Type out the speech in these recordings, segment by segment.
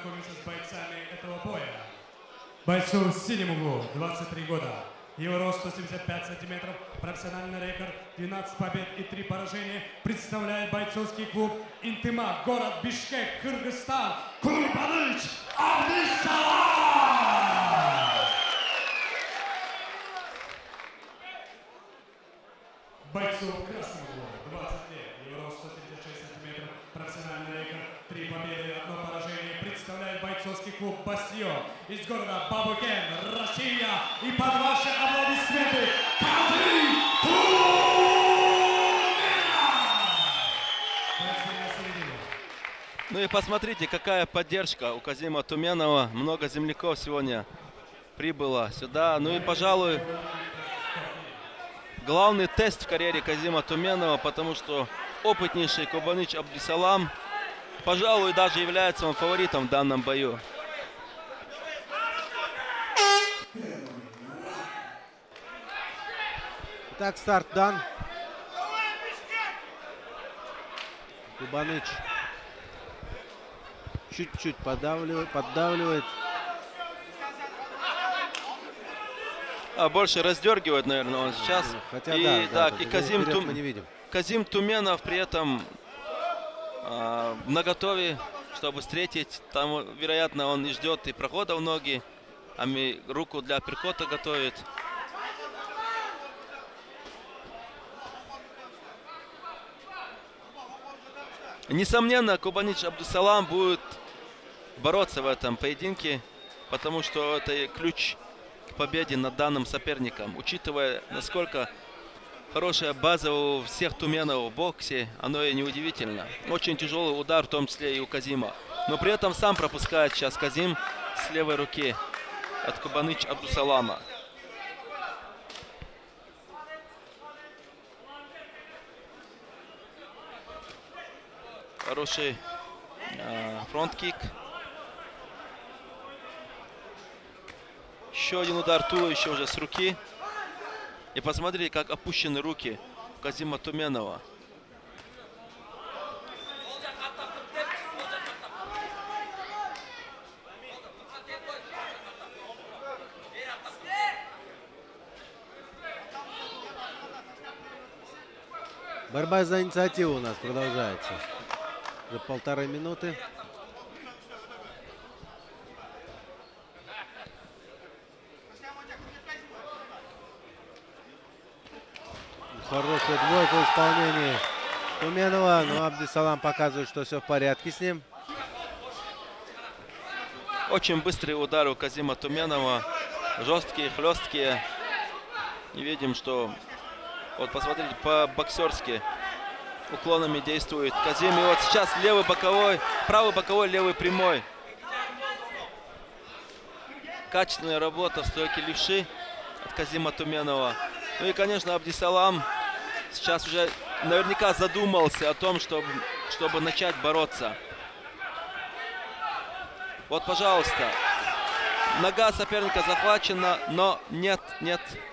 познакомиться с бойцами этого боя. Бойцу в синем углу, 23 года. Его рост 175 сантиметров, профессиональный рекорд, 12 побед и 3 поражения. Представляет бойцовский клуб «Интимак», город Бишкек, Кыргызстан, Курбаныч Абдысалам! Бойцу в красном углу, 20 лет, его рост 176 сантиметров, профессиональный рекорд, 3 победы и 1 поражение. Представляет бойцовский клуб «Бастион» из города Бабукен, Россия. И под ваши аплодисменты Казым Туменов! Ну и посмотрите, какая поддержка у Казима Туменова. Много земляков сегодня прибыло сюда. Ну и, пожалуй, главный тест в карьере Казима Туменова, потому что опытнейший Курбаныч Абдысалам, пожалуй, даже является он фаворитом в данном бою. Так, старт дан. Курбаныч чуть-чуть поддавливает. А больше раздергивает, наверное, он сейчас. Хотя и да, так, и Казим мы не видим. Казим Туменов при этом наготове, чтобы встретить. Там, вероятно, он и ждет и прохода в ноги, а руку для апперкота готовит. Несомненно, Курбаныч Абдысалам будет бороться в этом поединке, потому что это ключ к победе над данным соперником. Учитывая, насколько хорошая база у всех Туменов в боксе, оно и неудивительно. Очень тяжелый удар, в том числе и у Казима. Но при этом сам пропускает сейчас Казим с левой руки от Курбаныч Абдысалама. Хороший фронт-кик. Еще один удар туловища уже с руки. И посмотрите, как опущены руки у Казима Туменова. Борьба за инициативу у нас продолжается. За 1,5 минуты. Хорошая двойка в исполнении Туменова. Но Абдысалам показывает, что все в порядке с ним. Очень быстрые удары у Казима Туменова. Жесткие, хлесткие. И видим, что... Вот посмотрите, по-боксерски уклонами действует Казим. И вот сейчас левый боковой, правый боковой, левый прямой. Качественная работа в стойке левши от Казима Туменова. Ну и, конечно, Абдысалам сейчас уже наверняка задумался о том, чтобы начать бороться. Вот, пожалуйста. Нога соперника захвачена, но нет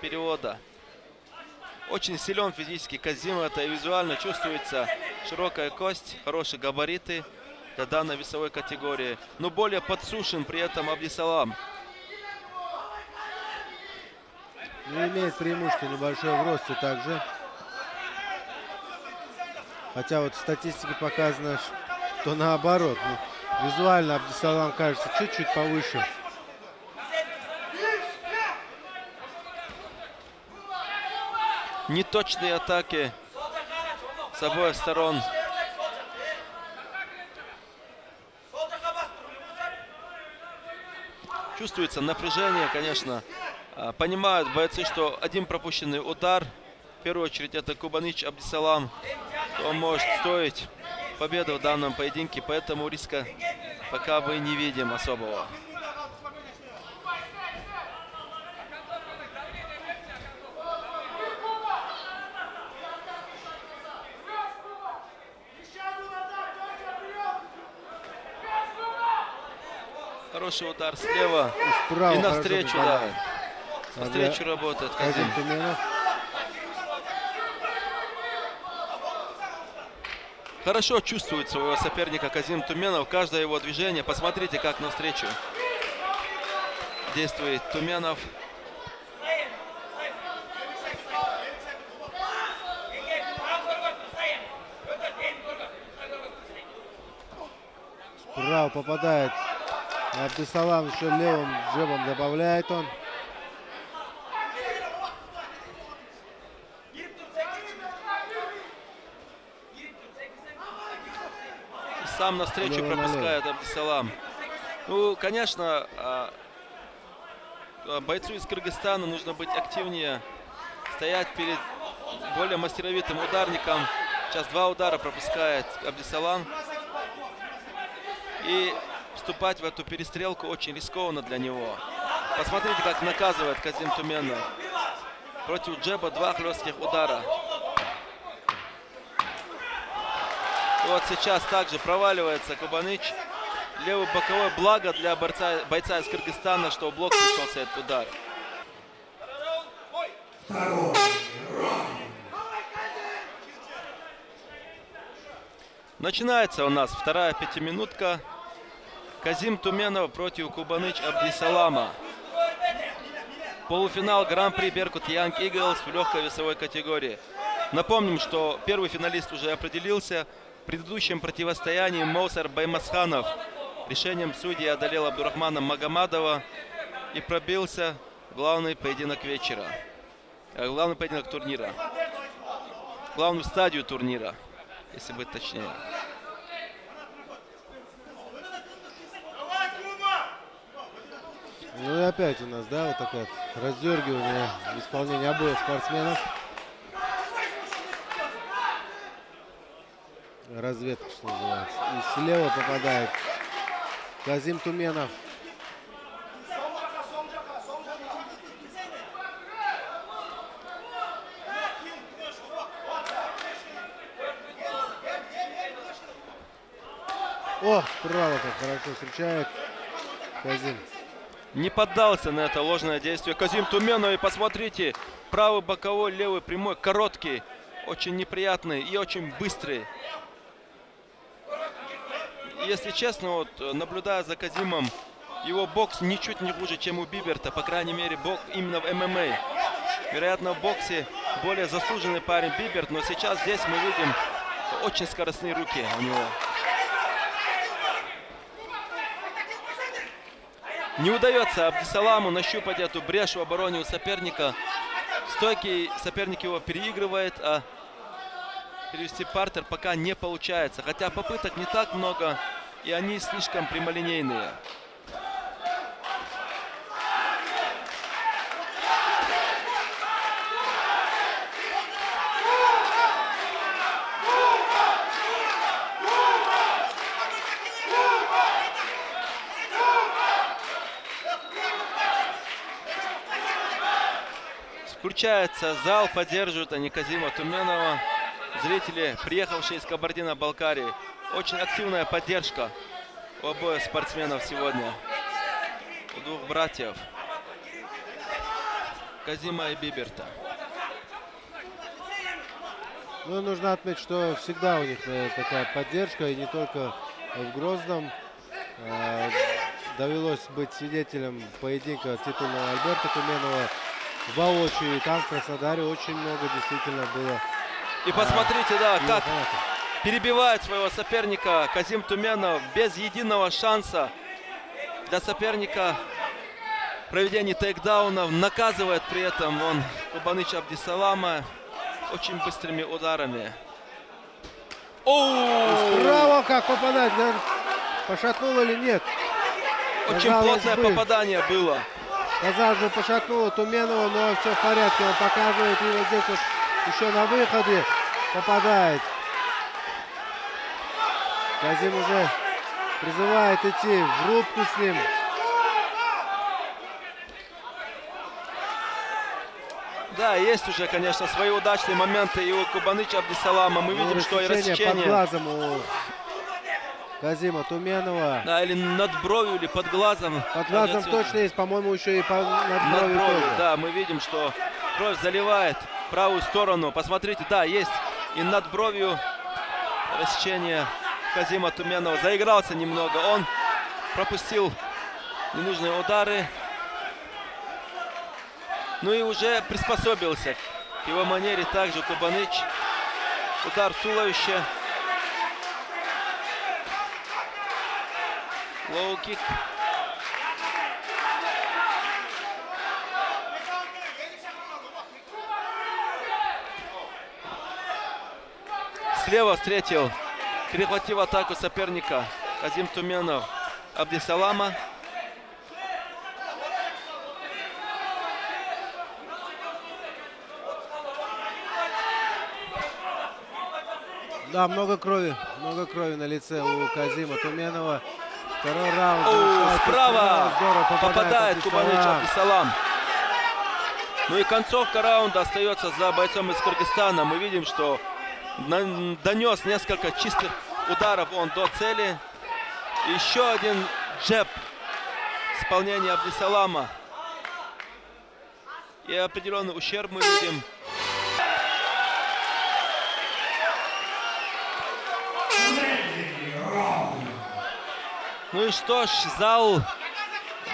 перевода. Очень силен физически Казим, это и визуально чувствуется. Широкая кость, хорошие габариты для данной весовой категории. Но более подсушен при этом Абдысалам. Но имеет преимущество небольшое в росте также. Хотя вот в статистике показано, что наоборот. Ну, визуально Абдысалам кажется чуть-чуть повыше. Неточные атаки с обоих сторон. Чувствуется напряжение, конечно. Понимают бойцы, что один пропущенный удар, в первую очередь это Курбаныч Абдысалам, он может стоить победы в данном поединке, поэтому риска пока мы не видим особого. Хороший удар слева и навстречу, да. Навстречу работает Казим. Хорошо чувствует своего соперника Казим Туменов. Каждое его движение. Посмотрите, как навстречу действует Туменов. Справа попадает Абдусалам, еще левым джебом добавляет он. Сам навстречу пропускает Абдусалам. Ну, конечно, бойцу из Кыргызстана нужно быть активнее, стоять перед более мастеровитым ударником. Сейчас 2 удара пропускает Абдусалам. И вступать в эту перестрелку очень рискованно для него. Посмотрите, как наказывает Казим Туменов. Против джеба 2 хлестких удара. И вот сейчас также проваливается Кубаныч. Левый боковой, благо для бойца из Кыргызстана, что в блок пришелся этот удар. Начинается у нас вторая 5-минутка. Казим Туменов против Кубаныч Абдисалама. Полуфинал Гран-при Беркут Янг Иглс в легкой весовой категории. Напомним, что первый финалист уже определился. В предыдущем противостоянии Моусар Баймасханов решением судьи одолел Абдурахмана Магомадова и пробился в главный поединок вечера. Главный поединок турнира. Главную стадию турнира, если быть точнее. Ну и опять у нас, да, вот такое раздергивание в исполнении обоих спортсменов. Разведка, что называется. И слева попадает Казим Туменов. О, справа как хорошо встречает Казим. Не поддался на это ложное действие Казим Туменов. И посмотрите, правый боковой, левый прямой, короткий, очень неприятный и очень быстрый. Если честно, вот наблюдая за Казимом, его бокс ничуть не хуже, чем у Биберта. По крайней мере, бокс именно в ММА. Вероятно, в боксе более заслуженный парень Биберт, но сейчас здесь мы видим очень скоростные руки у него. Не удается Абдисаламу нащупать эту брешь в обороне у соперника. Стойкий соперник его переигрывает, а перевести партер пока не получается. Хотя попыток не так много, и они слишком прямолинейные. Включается зал, поддерживают они Казима Туменова. Зрители, приехавшие из Кабардино-Балкарии. Очень активная поддержка у обоих спортсменов сегодня. У двух братьев. Казима и Биберта. Ну, нужно отметить, что всегда у них такая поддержка. И не только в Грозном. Довелось быть свидетелем поединка титульного Альберта Туменова воочию. И там в Краснодаре очень много действительно было. И посмотрите, да, как перебивает своего соперника Казим Туменов без единого шанса для соперника проведения тейкдаунов. Наказывает при этом он Кубаныч Абдисалама очень быстрыми ударами. Справа как попадать, да? Пошатнуло или нет? Очень плотное попадание было. Казалось бы, пошатнуло Туменова, но все в порядке. Он показывает, и вот здесь вот еще на выходе попадает. Казим уже призывает идти в рубку с ним. Да, есть уже, конечно, свои удачные моменты и у Кубаныча Абдисалама. Мы видим, что и рассечение под глазом у Казима Туменова. Да, или над бровью, или под глазом. Под глазом точно есть, по-моему, еще и над бровью тоже. Да, мы видим, что кровь заливает правую сторону. Посмотрите, да, есть и над бровью рассечение Казима Туменова. Заигрался немного. Он пропустил ненужные удары. Ну и уже приспособился к его манере. Также Кубаныч. Удар в туловище. Лоу-кик. Слева встретил, перехватив атаку соперника Казим Туменов Абдисалама. Да, много крови на лице у Казима Туменова. Второй раунд. Справа попадает Кубаныч Абдисалам. Ну и концовка раунда остается за бойцом из Кыргызстана. Мы видим, что донес несколько чистых ударов он до цели. Еще один джеб в исполнении Абдисалама. И определенный ущерб мы видим. Ну и что ж, зал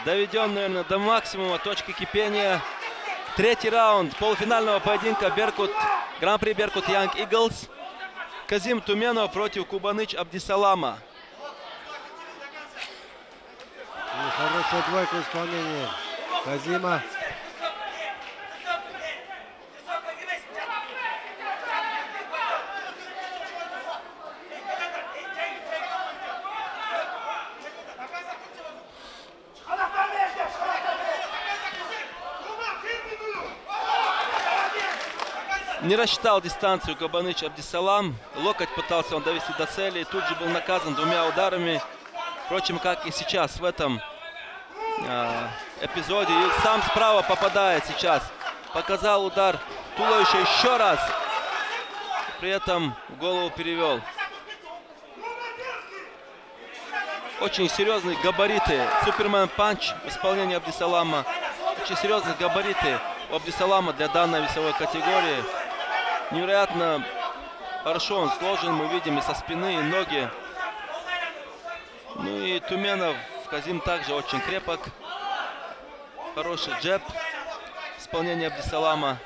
доведен, наверное, до максимума, точки кипения. Третий раунд полуфинального поединка Беркут, Гран-при Беркут Янг Иглс. Казим Туменов против Кубаныч Абдисалама. Хорошая двойка в исполнении Казима. Не рассчитал дистанцию Кубаныч Абдисалам. Локоть пытался он довести до цели. И тут же был наказан двумя ударами. Впрочем, как и сейчас в этом эпизоде. И сам справа попадает сейчас. Показал удар туловища еще раз. При этом голову перевел. Очень серьезные габариты. Супермен панч в исполнении Абдисалама. Очень серьезные габариты у Абдисалама для данной весовой категории. Невероятно хорошо он сложен, мы видим и со спины, и ноги. Ну и Туменов, Казим также очень крепок. Хороший джеб в исполнении Абдисалама.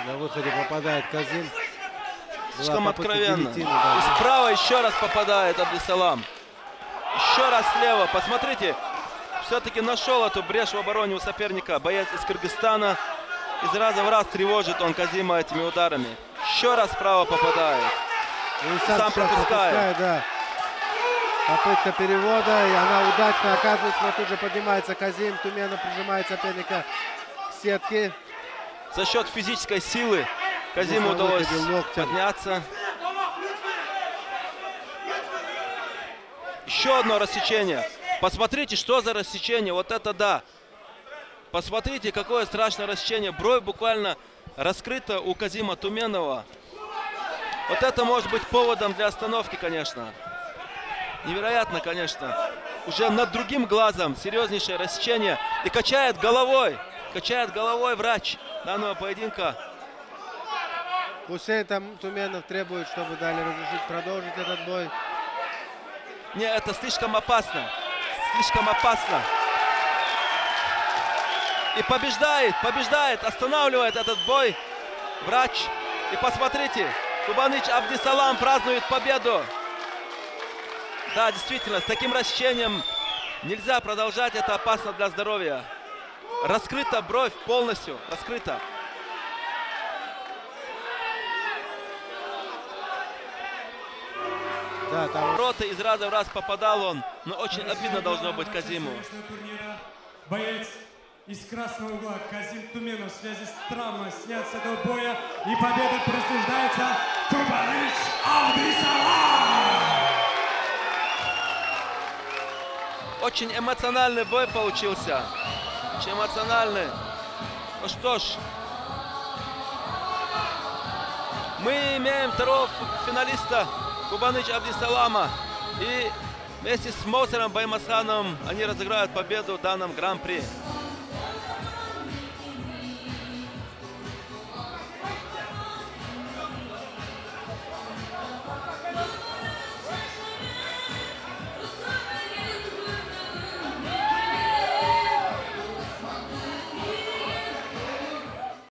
На выходе попадает Казим. Слишком откровенно. И справа еще раз попадает Абдисалам. Еще раз слева. Посмотрите. Все-таки нашел эту брешь в обороне у соперника. Боец из Кыргызстана. Из раза в раз тревожит он Казима этими ударами. Еще раз справа попадает. И сам пропускает. Да. Попытка перевода. И она удачно оказывается. Но тут же поднимается Казим. Туменов прижимает соперника к сетке. За счет физической силы Казиму удалось подняться. Еще одно рассечение. Посмотрите, что за рассечение. Вот это да. Посмотрите, какое страшное рассечение. Бровь буквально раскрыта у Казима Туменова. Вот это может быть поводом для остановки, конечно. Невероятно, конечно. Уже над другим глазом серьезнейшее рассечение. И качает головой. Качает головой врач данного поединка. Хусейн Туменов требует, чтобы дали разрешить продолжить этот бой. Не, это слишком опасно. Слишком опасно. И побеждает, останавливает этот бой врач. И посмотрите, Кубаныч Абдисалам празднует победу. Да, действительно, с таким рассечением нельзя продолжать, это опасно для здоровья. Раскрыта бровь полностью, раскрыта. Да, там... Роты из раза в раз попадал он, но очень обидно должно быть Казиму. Боец из красного угла Казим Туменов в связи с травмой снят с этого боя. И победа присуждается Кубаныч Абдисалам. Очень эмоциональный бой получился. Очень эмоциональный. Ну что ж, мы имеем второго финалиста Кубаныч Абдисалама. И вместе с Моусером Баймасхановым они разыграют победу в данном гран-при.